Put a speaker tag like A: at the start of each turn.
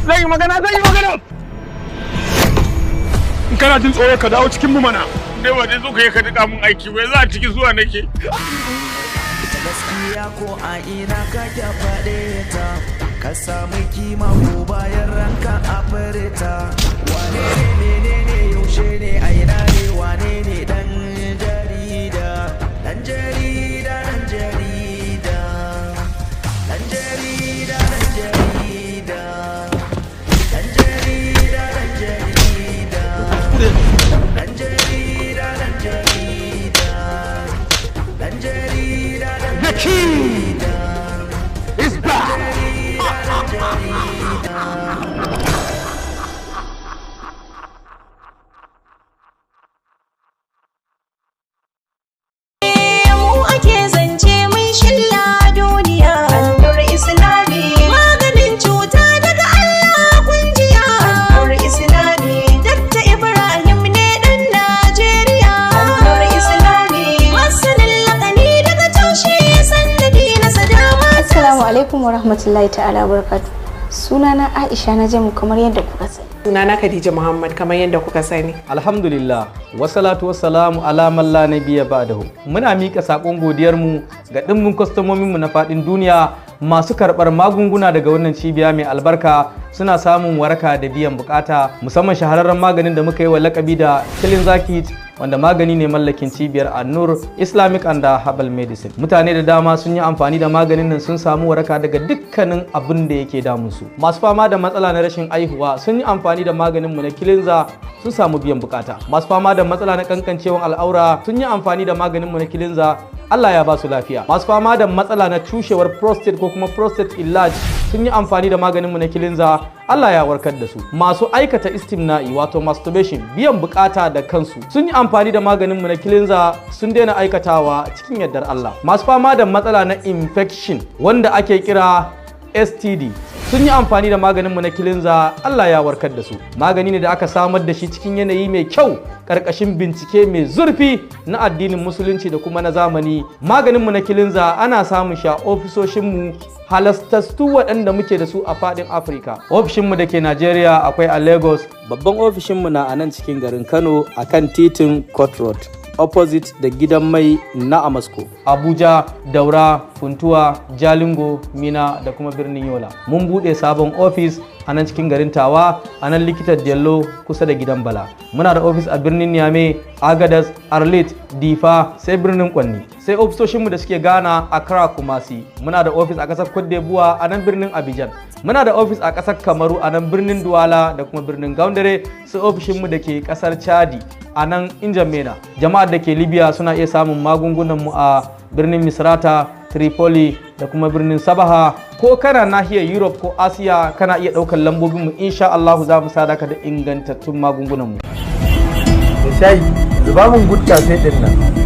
A: Zan yi magana. In kana jin tsoro ka dawo cikin mu mana. Dai ba dai zo ka yi ka duka mun aiki bai za a ciki zuwa nake.
B: Gaskiya ko a ina ka faɗe ta, ka samu kima ko bayan ranka a fareta. Wane ne menene yaushe ne a ina ne wane ne dan jarida. Dan jarida, dan jarida. Dan jarida, dan jarida. Dan jarida, dan jarida. Dan jarida, dan jarida. Dan jarida,
A: The king is back.
C: Alaikum wa rahmatullahi ta'ala barakatuh. Sunana Aisha Najamu kamar yadda kuka sani.
D: Sunana Khadija Muhammad kamar yadda kuka sani.
E: Alhamdulillah, wassalatu wassalamu ala man la nabiyya ba'dahu. Muna mika sakon godiyar mu ga dimbin kwastomomin mu na fadin duniya masu karbar magunguna daga wannan cibiya mai albarka, suna samun waraka da biyan bukata, musamman shahararren maganin da muka yi wa lakabi da Killing Zakit, wanda magani ne mallakin cibiyar Annur Islamic and Herbal Medicine. Mutane da dama sun yi amfani da maganin nan sun samu waraka daga dukkanin abin da yake damun su. Masu fama da matsala na rashin aihuwa sun yi amfani da maganin mu na Kilinza sun samu biyan bukata. Masu fama da matsala na kankancewan al'aura sun yi amfani da maganin mu na Kilinza, Allah ya ba su lafiya. Masu fama da matsala na cushewar prostate ko kuma prostate enlarge sun yi amfani da maganin mu na Kilinza, Allah ya warkar da su. Masu aikata istimna'i wato masturbation, biyan bukata da kansu, sun yi amfani da maganin mu na Kilinza, sun daina aikatawa cikin yardar Allah. Masu fama da matsala na infection wanda ake kira STD sun yi amfani da maganin mu na Kilinza, Allah ya warkar da su. Magani ne da aka samar da shi cikin yanayi mai kyau karkashin bincike mai zurfi na addinin musulunci da kuma na zamani. Maganin mu na Kilinza ana samun shi a ofisoshin mu halastastu waɗanda muke da su a faɗin Afirka. Ofishinmu da ke Najeriya akwai a Lagos. Babban ofishinmu na a nan cikin garin Kano a kan titin Court Road, opposite da gidan mai na Amasko. Abuja, Daura, Funtuwa, Jalingo, Mina da kuma birnin Yola. Mun buɗe sabon ofis a nan cikin garin Tawa, a nan likitar Dello kusa da gidan Bala. Muna da ofis a birnin Niamey, Agadas, Arlit, Difa, sai birnin Kwanni. Sai ofisoshinmu da suke Ghana, Accra, Kumasi. Muna da ofis a ƙasar Cote d'Ivoire a nan birnin Abidjan. Muna da ofis a ƙasar Kamaru a nan birnin Douala da kuma birnin Gaundare. Sai ofishinmu da ke ƙasar Chadi a nan Injamena. Jama'ar da ke Libya suna iya samun magungunanmu a birnin Misrata, Tripoli da kuma birnin Sabaha. Ko kana nahiyar Europe ko Asiya kana iya ɗaukar lambobinmu, insha Allah za mu sadaka da ingantattun magungunanmu.
F: Da shayi, zuba mun gutta sai ɗin nan.